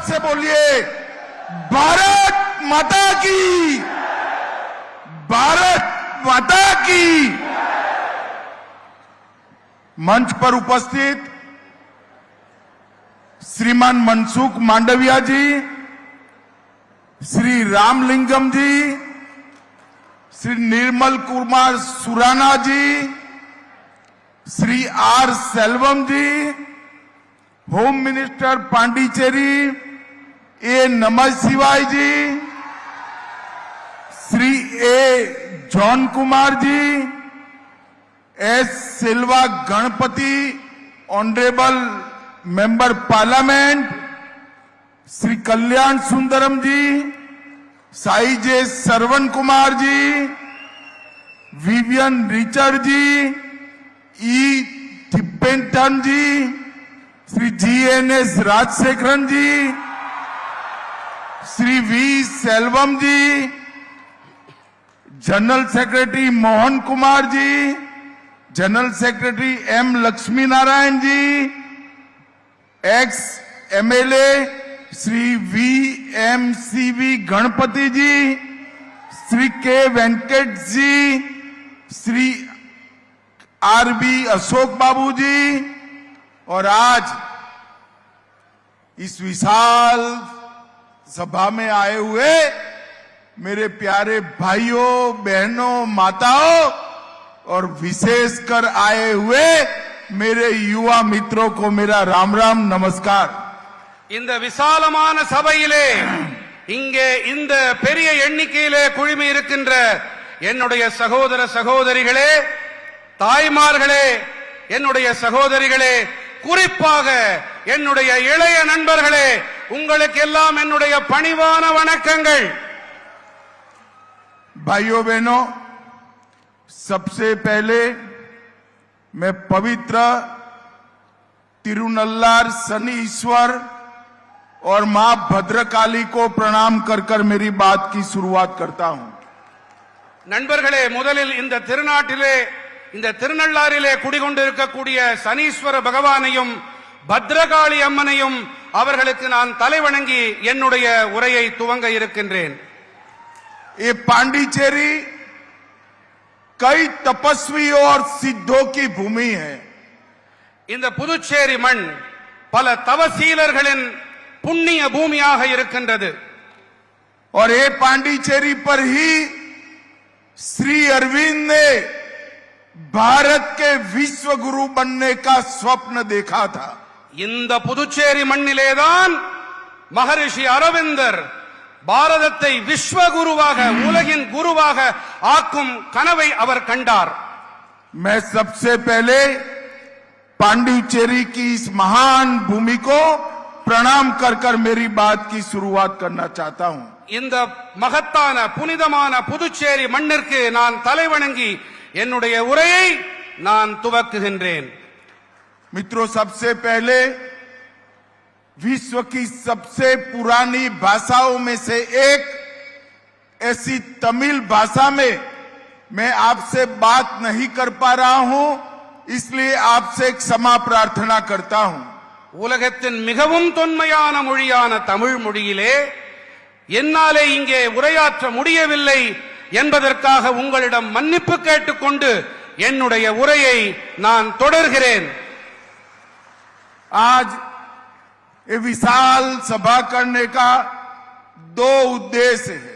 से बोलिए भारत माता की, भारत माता की। मंच पर उपस्थित Shriman Mansukh Mandaviya ji, Shri Ramalingam ji, Shri Nirmal Kumar Surana ji, Shri R Selvam ji, home minister Pondicherry A Namah Shivaya ji, Shri A John Kumar ji, S Silva Ganapathy honourable member parliament, Shri Kalyan Sundaram ji, Sai J Saravan Kumar ji, Vivian Richard ji, E Thippentan ji, Shri GNS Rajasekaran ji, Shri V Selvam ji, general secretary Mohan Kumar ji, general secretary M Lakshmi Narayan ji, ex MLA Shri VMCV Ganapathy ji, Shri K Venkat ji, Shri RB Ashok Babu ji, और आज इस विशाल सभा में आए हुए मेरे प्यारे भाइयों बहनों माताओं और विशेषकर आए हुए मेरे युवा मित्रों को मेरा राम राम नमस्कार। இந்த விசாலமான சபையிலே இங்கே இந்த பெரிய எண்ணிக்கையிலே குழுமி இருக்கின்ற என்னுடைய சகோதர சகோதரிகளே, தாய்மார்களே, என்னுடைய சகோதரிகளே, குறிப்பாக என்னுடைய இளைய நண்பர்களே, உங்களுக்கு எல்லாம் என்னுடைய பணிவான வணக்கங்கள்। भाइयों बहनों, सबसे पहले मैं पवित्र तिरुनल्लार शनि ईश्वर और मां भद्रकाली को प्रणाम कर कर मेरी बात की शुरुआत करता हूं। நண்பர்களே, முதலில் இந்த திருநாட்டிலே இந்த திருநள்ளாறிலே குடிகொண்டிருக்கக்கூடிய சனீஸ்வர பகவானையும் பத்ரகாளி அம்மனையும் அவர்களுக்கு நான் தலைவணங்கி என்னுடைய உரையை துவங்க இருக்கின்றேன்। ये पांडिचेरी कई तपस्वी और सिद्धों की भूमि है। இந்த புதுச்சேரி மண் பல தவசீலர்களின் புண்ணிய பூமியாக இருக்கின்றது। और ये पांडिचेरी पर ही श्री अरविंद ने भारत के विश्व गुरु बनने का स्वप्न देखा था। இந்த புதுச்சேரி மண்ணிலேதான் மகரிஷி அரவிந்தர் பாரதத்தை விஸ்வகுருவாக உலகின் குருவாக ஆக்கும் கனவை அவர் கண்டார்। मैं सबसे पहले पांडिचेरी की इस महान भूमि को प्रणाम कर कर मेरी बात की शुरुआत करना चाहता हूं। இந்த மகத்தான புனிதமான புதுச்சேரி மண்ணிற்கு நான் தலைவணங்கி என்னுடைய உரையை நான் துவக்குகின்றேன்। मित्रों, सबसे पहले विश्व की सबसे पुरानी भाषाओं में से एक ऐसी तमिल भाषा में मैं आपसे बात नहीं कर पा रहा हूं, इसलिए आपसे क्षमा प्रार्थना करता हूं। உலகத்தின் மிகவும் தொன்மையான மொழியான தமிழ் மொழியிலே என்னாலே இங்கே உரையாற்ற முடியவில்லை என்பதற்காக உங்களிடம் மன்னிப்பு கேட்டுக்கொண்டு என்னுடைய உரையை நான் தொடர்கிறேன்। आज ये विशाल सभा करने का दो उद्देश्य है,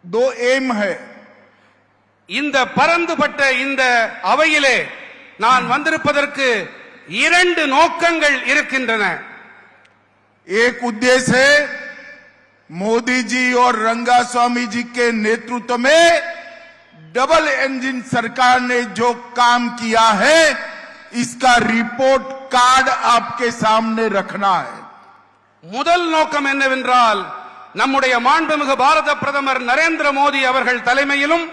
दो एम है। இந்த பரந்துபட்ட இந்த அவையிலே நான் வந்திருப்பதற்கு இரண்டு நோக்கங்கள் இருக்கின்றன। एक उद्देश्य है मोदी जी और रंगास्वामी जी के नेतृत्व में डबल इंजन सरकार ने जो काम किया है इसका रिपोर्ट कार्ड आपके सामने रखना है। முதல் நோக்கம் என்னவென்றால் நம்முடைய மாண்புமிகு பாரத பிரதமர் நரேந்திர மோடி அவர்கள் தலைமையிலும்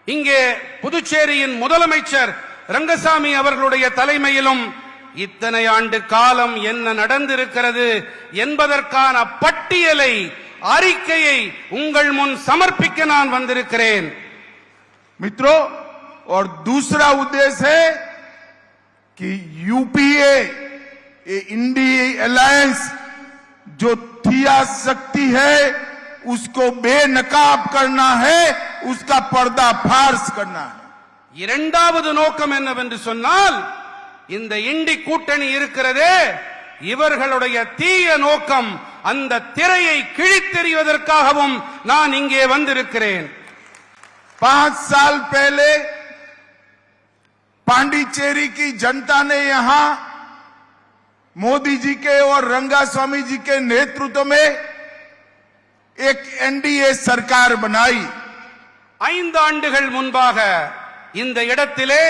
இங்கே புதுச்சேரியின் முதலமைச்சர் ரங்கசாமி அவர்களுடைய தலைமையிலும் இத்தனை ஆண்டு காலம் என்ன நடந்திருக்கிறது என்பதற்கான பட்டியலை அறிக்கையை உங்கள் முன் சமர்ப்பிக்க நான் வந்திருக்கிறேன்। मित्रों, और दूसरा उद्देश्य है कि यूपीए ये इंडी अलायंस जो थिया शक्ति है उसको बेनकाब करना है, उसका पर्दाफाश करना है। இரண்டாவது நோக்கம் என்னவென்று சொன்னால் இந்த இண்டி கூட்டணி இருக்கிறதே இவர்களுடைய தீய நோக்கம் அந்த திரையை கிழித்தெறிவதற்காகவும் நான் இங்கே வந்திருக்கிறேன்। 5 साल पहले पांडिचेरी की जनता ने यहां मोदी जी के और रंगास्वामी जी के नेतृत्व में एक एनडीए सरकार बनाई। 5 ஆண்டுகள் முன்பாக இந்த இடத்திலே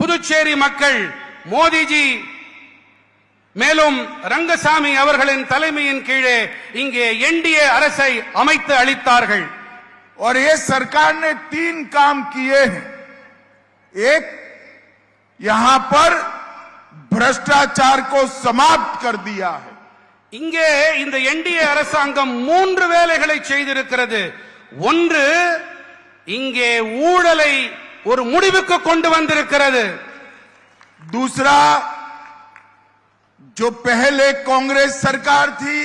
புதுச்சேரி மக்கள் மோடிஜி மேலும் ரங்கசாமி அவர்களின் தலைமையின் கீழே இங்கே என்டிஏ அரசை அமைத்து அளித்தார்கள்। और ये सरकार ने 3 काम किए हैं। एक, यहां पर भ्रष्टाचार को समाप्त कर दिया है। இங்கே இந்த என்டிஏ அரசாங்கம் 3 வேலைகளை செய்திருக்கிறது। ஒன்று, இங்கே ஊழலை ஒரு முடிவுக்கு கொண்டு வந்திருக்கிறது। दूसरा, जो पहले कांग्रेस सरकार थी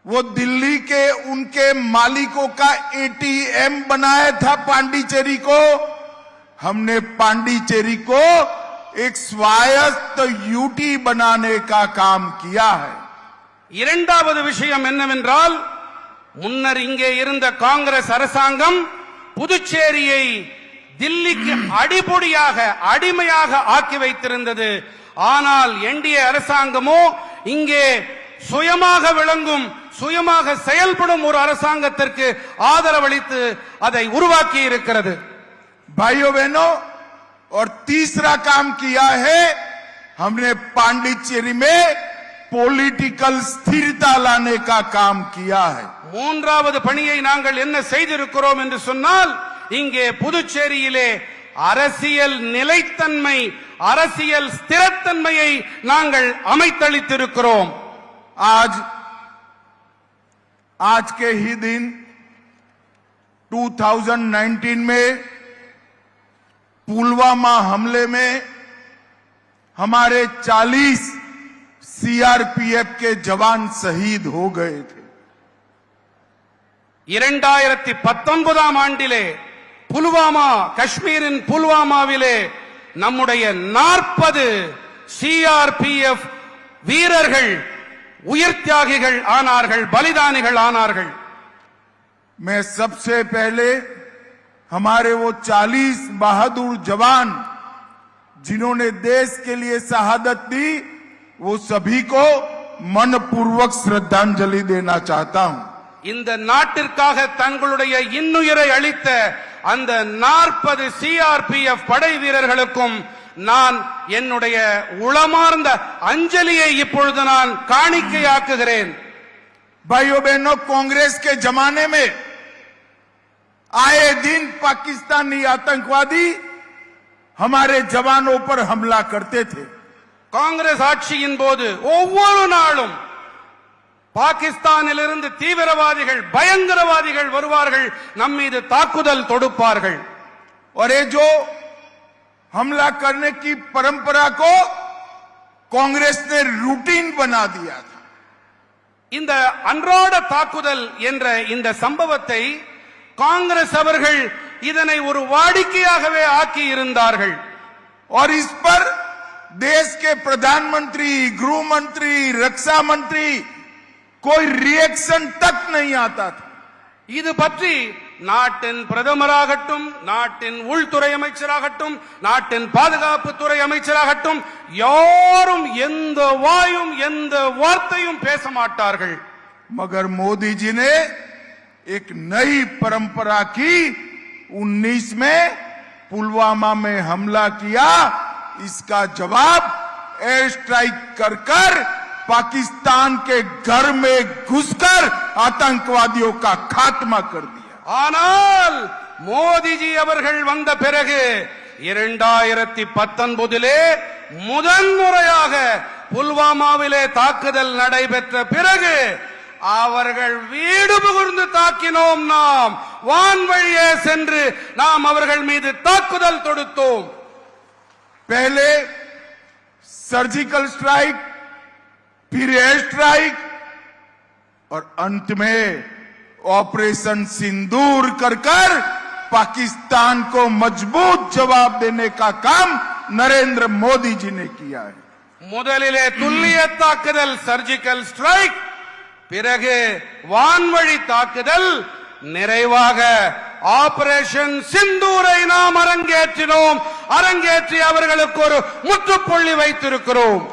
वो दिल्ली के उनके मालिकों का एटीएम बनाया था पांडिचेरी को, हमने पांडिचेरी को एक स्वायत्त यूटी बनाने का काम किया है। இரண்டாவது விஷயம் என்னவென்றால் முன்னர் இங்கே இருந்த காங்கிரஸ் அரசாங்கம் புதுச்சேரியை தில்லிக்கு அடிபொடியாக அடிமையாக ஆக்கி வைத்திருந்தது। ஆனால் என்டிஏ அரசாங்கமோ இங்கே சுயமாக விளங்கும் சுயமாக செயல்படும் ஒரு அரசாங்கத்திற்கு ஆதரவளித்து அதை உருவாக்கி இருக்கிறது। भाइयों बहनों, और तीसरा काम किया है, हमने पांडिचेरी में पॉलिटिकल स्थिरता लाने का काम किया है। மூன்றாவது பணியை நாங்கள் என்ன செய்திருக்கிறோம் என்று சொன்னால் இங்கே புதுச்சேரியிலே அரசியல் நிலைத்தன்மை அரசியல் ஸ்திரத்தன்மையை நாங்கள் அமைத்தளித்திருக்கிறோம்। आज के ही दिन 2019 में पुलवामा हमले में हमारे 40 सीआरपीएफ के जवान शहीद हो गए थे। 2019 ஆண்டிலே புல்வாமா காஷ்மீரின் புல்வாமாவிலே நம்முடைய 40 சிஆர்பிஎஃப் வீரர்கள் உயிர் தியாகிகள் ஆனார்கள், பலிதானிகள் ஆனார்கள்। मैं सबसे पहले हमारे वो 40 बहादुर जवान जिन्होंने देश के लिए शहादत दी वो सभी को मनपूर्वक श्रद्धांजलि देना चाहता हूं। இந்த நாட்டிற்காக தங்களுடைய இன்னுயிரை அளித்த அந்த 40 சிஆர்பிஎஃப் படை வீரர்களுக்கும் நான் என்னுடைய உளமார்ந்த அஞ்சலியை இப்பொழுது நான் காணிக்கையாக்குகிறேன்। भाइयों बहनों, कांग्रेस के जमाने में आए दिन पाकिस्तानी आतंकवादी हमारे जवानों पर हमला करते थे। காங்கிரஸ் ஆட்சியின் போது ஒவ்வொரு நாளும் பாகிஸ்தானிலிருந்து தீவிரவாதிகள் பயங்கரவாதிகள் வருவார்கள், நம் மீது தாக்குதல் தொடுப்பார்கள்। और ये जो हमला करने की परंपरा को कांग्रेस ने रूटीन बना दिया था। இந்த அன்றாட தாக்குதல் என்ற இந்த சம்பவத்தை காங்கிரஸ் அவர்கள் இதனை ஒரு வாடிக்கையாகவே ஆக்கி இருந்தார்கள்। और इस पर देश के प्रधानमंत्री, गृह मंत्री, रक्षा मंत्री कोई रिएक्शन तक नहीं आता था। இது பற்றி நாட்டின் பிரதமராகட்டும், நாட்டின் உள்துறை அமைச்சராகட்டும், நாட்டின் பாதுகாப்புத்துறை அமைச்சராகட்டும் யாரும் எந்த வாயும் எந்த வார்த்தையும் பேச மாட்டார்கள்। मगर मोदी जी ने एक नई परंपरा की। 19 में पुलवामा में हमला किया, इसका जवाब एयर स्ट्राइक कर पाकिस्तान के घर में घुसकर आतंकवादियों का खात्मा कर दिया। ஆனால் மோடிஜி அவர்கள் வந்த பிறகு 2019 முதன்முறையாக புல்வாமாவிலே தாக்குதல் நடைபெற்ற பிறகு அவர்கள் வீடு புகுந்து தாக்கினோம்। நாம் வான்வழியே சென்று நாம் அவர்கள் மீது தாக்குதல் தொடுத்தோம்। पहले सर्जिकल स्ट्राइक, फिर एयर स्ट्राइक और अंत में ऑपरेशन सिंदूर कर पाकिस्तान को मजबूत जवाब देने का काम नरेंद्र मोदी जी ने किया है. முதலிலே துல்லிய தாக்குதல் சர்ஜிக்கல் ஸ்ட்ரைக், பிறகு வான்வழி தாக்குதல், நிறைவாக ஆபரேஷன் சிந்தூரை நாம் அரங்கேற்றினோம். அரங்கேற்றி அவர்களுக்கு ஒரு முற்றுப்புள்ளி வைத்திருக்கிறோம்.